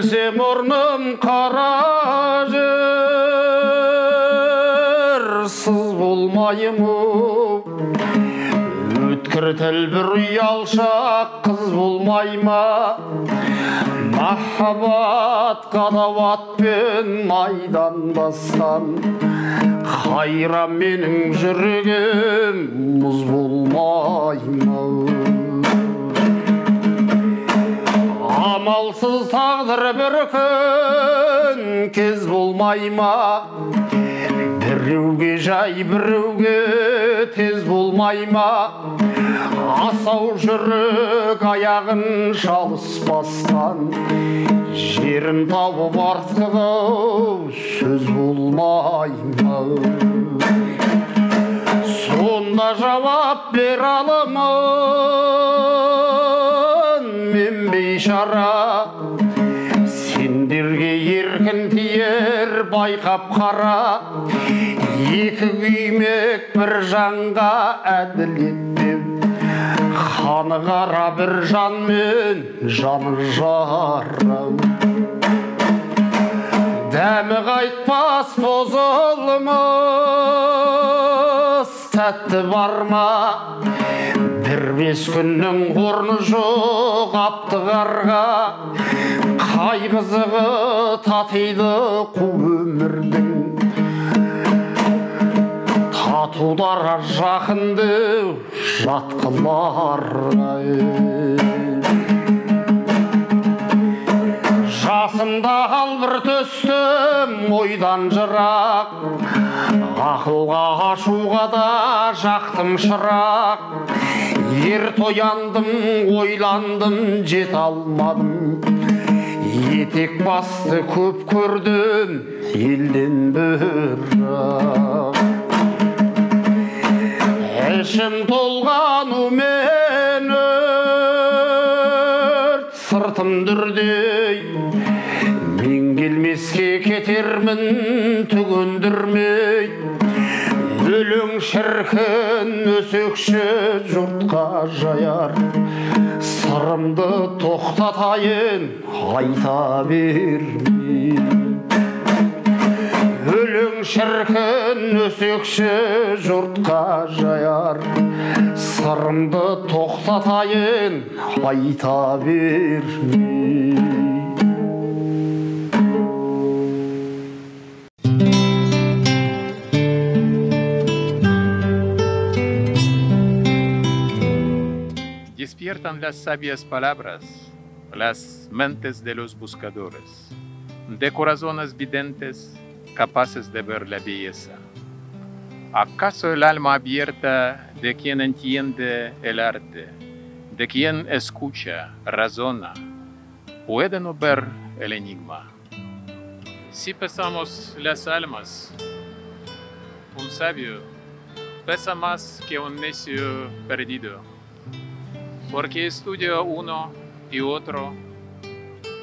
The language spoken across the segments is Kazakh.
келсе мұрным қара жер, сыз болмаймы? Өткір тіл бір ұялшақ қыз болмайма? Махаббат қадауатпен майдандасқан қайран менің жүрегім мұз болмайма? Амалсыз тағдыр бір күн кез болмайма? Біреуге жай, біреуге тез болмайма? Асау жүрек аяғын шалыс басқан жерін тауып артығы сөз болмайма? Сонда жауап бер аламын мен бейшара, сендерге еркін тиер байқап қара. Екі күймек бір жанға әділет деп, қаны қара бір жанмен жаны жара. Дәмі қайтпас бұзылмас тәтті барма? Бір бес күннің орны жоқ апты қарға, қай қызығы татиды қу өмірдің. Татуларға жақынды жатқыларға. Жасымда қалбыр төстім ойдан жырақ, ақылға ашуға да жақтым шырақ. Ерт ояндым, ойландым, жете алмадым. Етек басты көп көрдім, елден бірақ. Ішім толғанумен өрт, сыртым дүрдей. Мен келмеске кетермін түгіндірмей. Өлең шіркін өсекші жұртқа жаяр, сырымды тоқтатайын айта бермей. Өлең шіркін өсекші жұртқа жаяр, сырымды тоқтатайын айта бермей. Despiertan las sabias palabras, las mentes de los buscadores, de corazones videntes capaces de ver la belleza. ¿Acaso el alma abierta de quien entiende el arte, de quien escucha, razona, puede no ver el enigma? Si pesamos las almas, un sabio pesa más que un necio perdido, porque estudia uno y otro,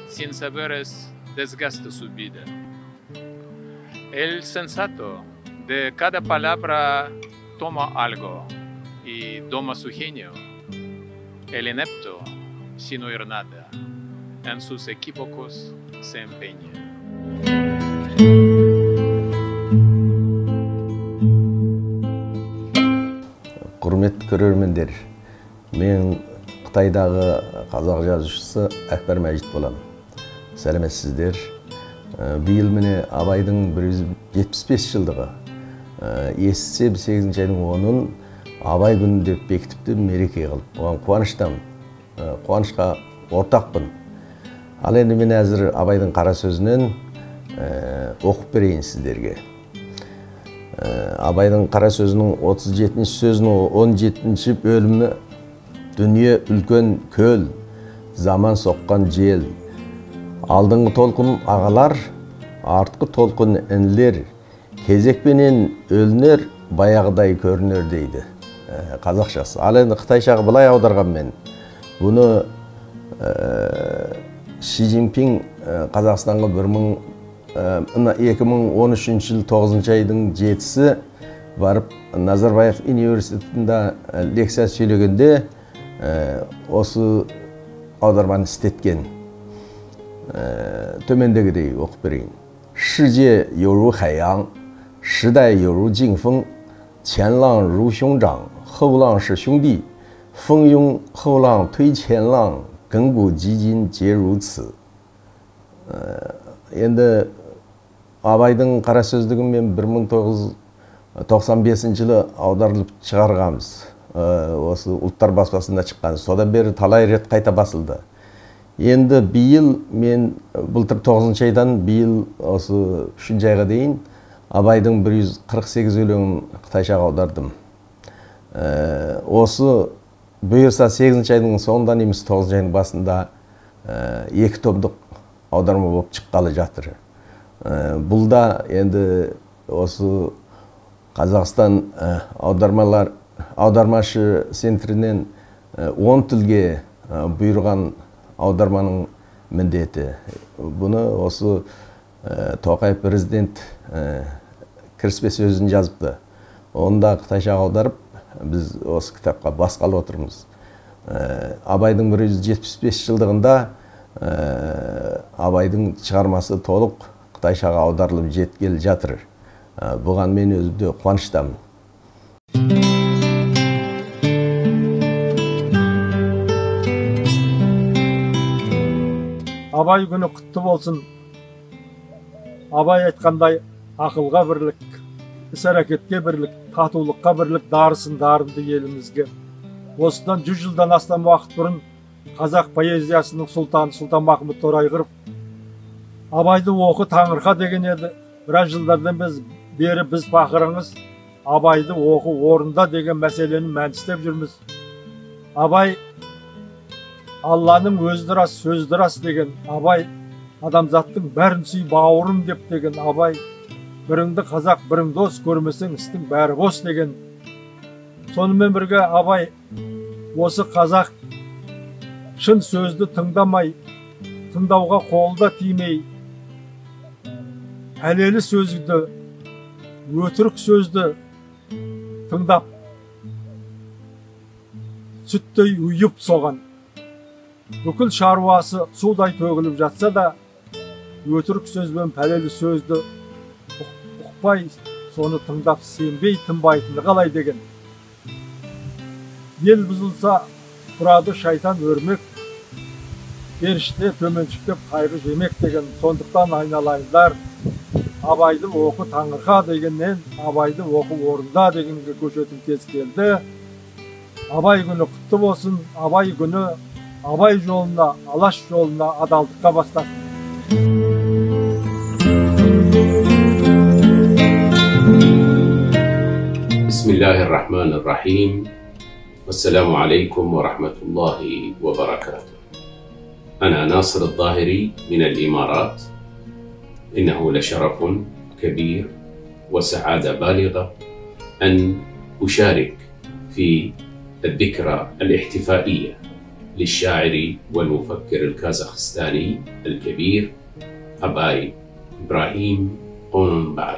sin saberes desgasta su vida. El sensato de cada palabra toma algo y doma su genio. El inepto, sin oír nada, en sus equívocos se empeña. Құрметті көрермендер, мен Қытайдағы қазақ жазушысы Әкбар Мәжит боламын. Сәлеметсіздер. Биыл міне Абайдың 175 жылдығы. Естісе 8 айдың 10-ын Абай күні деп бекітіпті, мереке қылып. Оған қуаныштамын. Қуанышқа ортақпын. Ал енді мен әзір Абайдың қара сөзінен оқып берейін сіздерге. Абайдың қара сөзінің 37-ші сөзінің 17-ші бөлімі: дүние үлкен көл, заман соққан жел. Алдыңғы толқын ағалар, артқы толқын інілер, кезекпенен өлінер, баяғыдай көрінер дейді қазақшасы. Ал енді қытайшаға былай аударған мен. Бұны Ши Цзиньпин Қазақстанға 2013 жыл 9 айдың 7-сі барып Назарбаев университетінде лекция сөйлегенде осы аударманы істеткен. төмендегідей оқып берейін. 世界有如海洋，时代有如劲风，前浪如兄长，后浪是兄弟，蜂拥后浪推前浪，亘古基金皆如此。енді Абайдың қара сөздігін мен 1995 жылы аударылып шығарғанбыз. Осы ұлттар баспасында шыққан. Содан бері талай рет қайта басылды. Енді биыл мен былтыр 9 айдан биыл осы 3 айға дейін Абайдың 148 өлеңін қытайшаға аудардым. Осы бұйырса 8 айдың соңында немесе 9 айдың басында 2 томдық аударма болып шыққалы жатыр. Бұл да енді осы Қазақстан аудармашы центрінен 10 тілге бұйырған аударманың міндеті. Бұны осы Тоқаев президент кіріспе сөзін жазыпты. Оны да қытайшаға аударып, біз осы кітапқа басқалы отырмыз. Абайдың 175 жылдығында Абайдың шығармасы толық қытайшаға аударылып жеткелі жатыр. Бұған мен өзімде қуаныштамын. Абай күні құтты болсын. Абай айтқандай ақылға бірлік, іс-әрекетке бірлік, татулыққа бірлік дарысын дарынды елімізге. Осыдан 100 жылдан астам уақыт бұрын қазақ поэзиясының сұлтаны Сұлтанмахмұт Торайғыров Абайды оқы таңырқа деген еді. Біраз жылдардан бері біз пақырыңыз Абайды оқы орында деген мәселені мәністеп жүрміз. Абай Алланың өзі рас, сөзі рас деген Абай, адамзаттың бәрін сүй бауырым деп деген Абай, біріңді қазақ, бірің дос, көрмесең істің бәрі бос деген. Сонымен бірге Абай осы қазақ шын сөзді тыңдамай, тыңдауға қолда тимей, әлелі сөзді, өтірік сөзді тыңдап, сүттей ұйып соған. Бүкіл шаруасы судай төгіліп жатса да, өтірік сөзбен пәлелі сөзді ұқпай, соны тыңдап сенбей тынбайтыны қалай деген. Ел бұзылса, тұрады шайтан өрмек, періште төменшіктеп қайғы жемек деген. Сондықтан айналайындар, Абайды оқы таңырқа дегеннен Абайды оқы орында дегенге көшетін кез келді. Абай күні құтты болсын, Абай күні Абай жолына, Алаш жолына адалдыққа бастасын. Bismillahirrahmanirrahim. Assalamu alaikum wa rahmatullahi wa barakatuh. أنا ناصر الظاهري من الإمارات. إنه لشرف كبير وسعادة بالغة أن أشارك في الذكرى الاحتفائية للشاعر والمفكر الكازاخستاني الكبير أباي إبراهيم قونباي.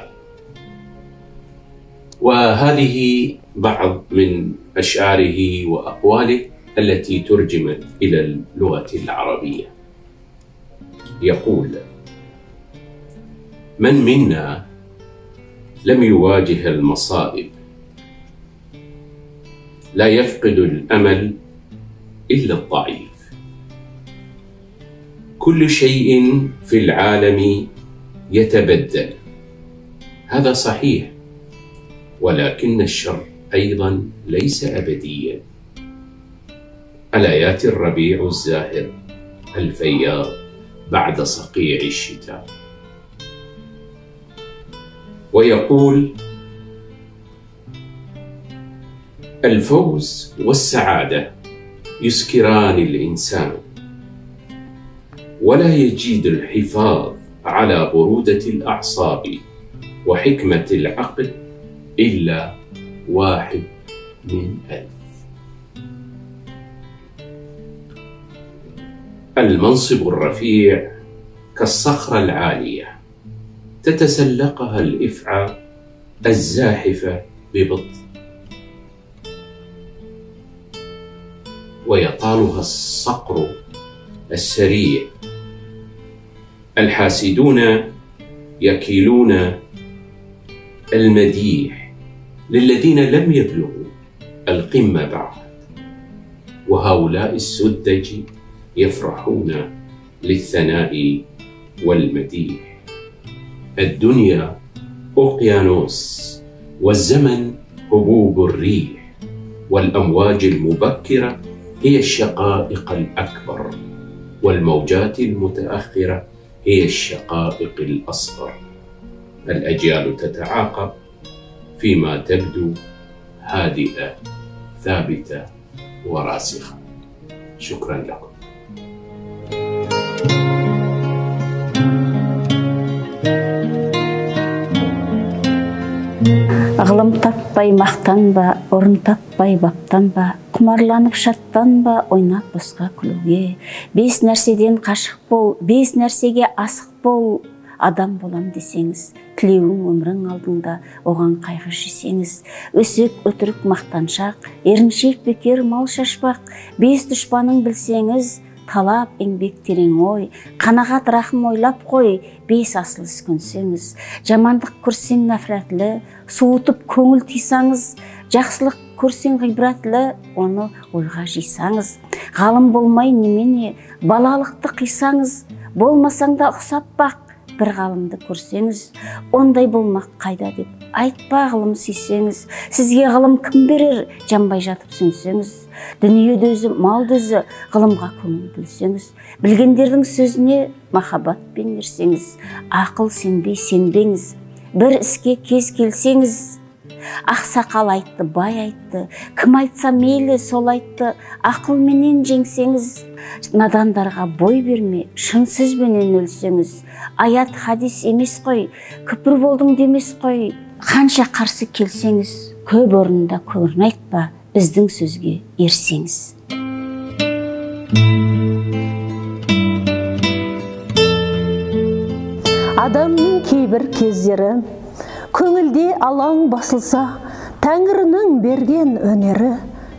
وهذه بعض من أشعاره وأقواله التي ترجمت إلى اللغة العربية. يقول: من منا لم يواجه المصائب، لا يفقد الأمل إلا الضعيف. كل شيء في العالم يتبدل، هذا صحيح، ولكن الشر أيضا ليس أبديا. ألا يأتي الربيع الزاهر الفياض بعد صقيع الشتاء. ويقول: الفوز والسعادة يسكران الإنسان، ولا يجيد الحفاظ على برودة الأعصاب وحكمة العقل إلا 1 من 1000. المنصب الرفيع كالصخرة العالية، تتسلقها الإفعى الزاحفة ببطء، ويطالها الصقر السريع الحاسدون يكيلون المديح للذين لم يبلغوا القمة بعد، وهؤلاء السذج يفرحون للثناء والمديح. الدنيا أوقيانوس، والزمن هبوب الريح، والأمواج المبكرة هي الشقائق الأكبر، والموجات المتأخرة هي الشقائق الأصغر. الأجيال تتعاقب فيما تبدو هادئة ثابتة وراسخة. شكرا لكم. Ғылым таппай мақтанба, орын таппай баптанба, құмарланып шаттанба, ойнап босқа күлуге. 5 нәрседен қашық бол, 5 нәрсеге асық бол. Адам болам десеңіз, тілеуің өмірің алдыңда, оған қайғы жесеңіз. Өсек, өтірік, мақтаншақ, еріншек, бекер, мал шашпақ. 5 дұшпаның білсеңіз, талап, еңбек, терең ой, қанағат, рахым ойлап қой. 5 асыл іс көнсеңіз, жамандық көрсең нафратлы, суытып көңіл тисаңыз, жақсылық көрсең ғибратлы, оны ойға жисаңыз. Ғалым болмай немене, балалықты қисаңыз, болмасаң да ұқсап бақ, бір ғалымды көрсеңіз, ондай болмақ қайда деп айтпа ғылым сүйсеңіз. Сізге ғылым кім берер, жанбай жатып сүнсеңіз. Дүниеде өзі, малды өзі, ғылымға көңіл бөлсеңіз. Білгендердің сөзіне махаббатпен ерсеңіз. Ақыл сенбей сенбеңіз. Бір іске кез келсеңіз. Ақсақал айтты, бай айтты, кім айтса мейлі сол айтты, ақылменен жеңсеңіз. Надандарға бой берме, шын сөзбенен өлсеңіз. Аят хадис емес қой, күпір болдың демес қой. Қанша қарсы келсеңіз, көп орында көрін айтпа, біздің сөзге ерсеңіз. Адамның кейбір кездері көңілде алаң басылса, Тәңірінің берген өнері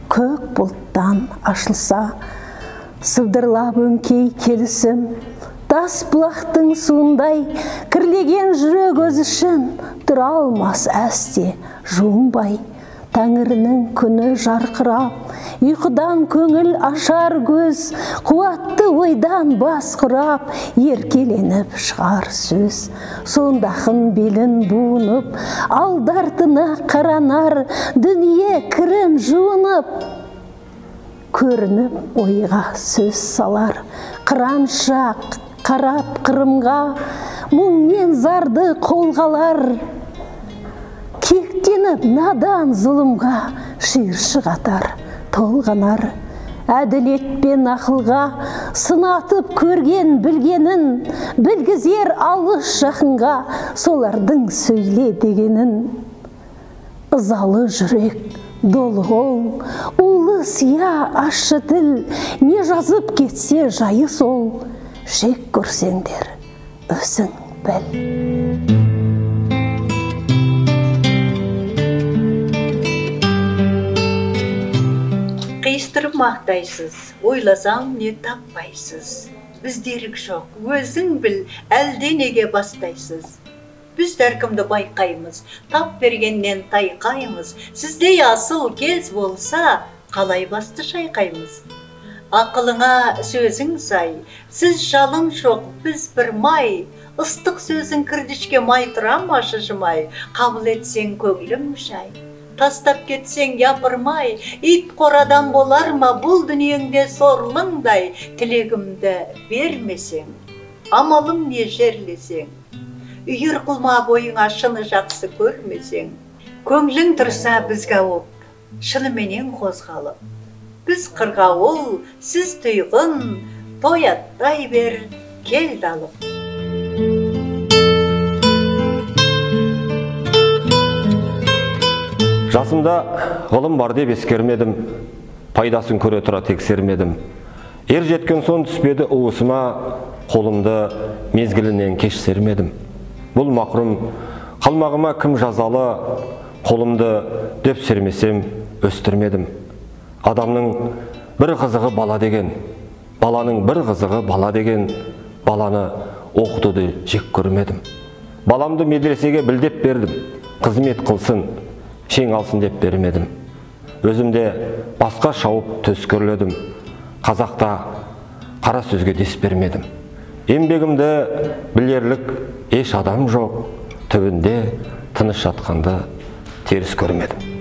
көк бұлттан ашылса, сыбдырлап өңкей келісім, тас бұлақтың суындай, кірлеген жүрек өз үшін тұра алмас әсте жуынбай. Тәңірінің күні жарқырап, ұйқыдан көңіл ашар көз, қуатты ойдан бас құрап, еркеленіп шығар сөз. Сондақын белін буынып, алдартына қаранар, дүние кірін жуынып, көрініп ойға сөз салар. Қыраншақ қарап қырымға, мұңмен зарды қолғалар. Кектеніп надан зұлымға, шиыршық атар, толғанар. Әділет пен ақылға сынатып көрген білгенін, білгізер алыс жақынға солардың сөйле дегенін. Ызалы жүрек, долы қол, улы сия ащы тіл, не жазып кетсе жайы сол, жек көрсеңдер өзің біл. Қиыстырып мақтайсыз, ойласаң не таппайсыз. Біздерік жоқ, өзің біл, әлде неге бастайсыз. Біз әркімді байқаймыз, тап бергеннен тайқаймыз. Сіздей асыл кез болса, қалай басты шайқаймыз. Ақылыңа сөзің сай, сіз жалын жоқ, біз бір май. Ыстық сөзің кірдішке май тұра ма шыжымай, қабыл етсең көңілім шай. Тастап кетсең япырмай, ит қорадан болар ма бұл дүниеңде сорлыңдай. Тілегімді бермесең, амалым не жерлесең. Үйір қылма бойыңа шыны жақсы көрмесең. Көңілің тұрса бізге оп, шыныменен қозғалып. Біз қырғауыл, сіз тұйғын, тояттай бер, кел далып. Жасымда ғылым бар деп ескермедім, пайдасын көре тұра тексермедім. Ер жеткен сон түспеді уысыма, қолымды мезгілінен кеш сермедім. Бұл мақрұм, қалмағыма кім жазалы, қолымды дөп сермесем өстірмедім. Адамның бір қызығы бала деген, баланың бір қызығы бала деген, баланы оқытуды жек көрмедім. Баламды медресеге білдеп бердім, қызмет қылсын, шең алсын деп бермедім. Өзімде басқа шауып төскөрледім, қазақта қара сөзге дес бермедім. Еңбегімді білерлік еш адам жоқ, түбінде тыныш жатқанды теріс көрмедім.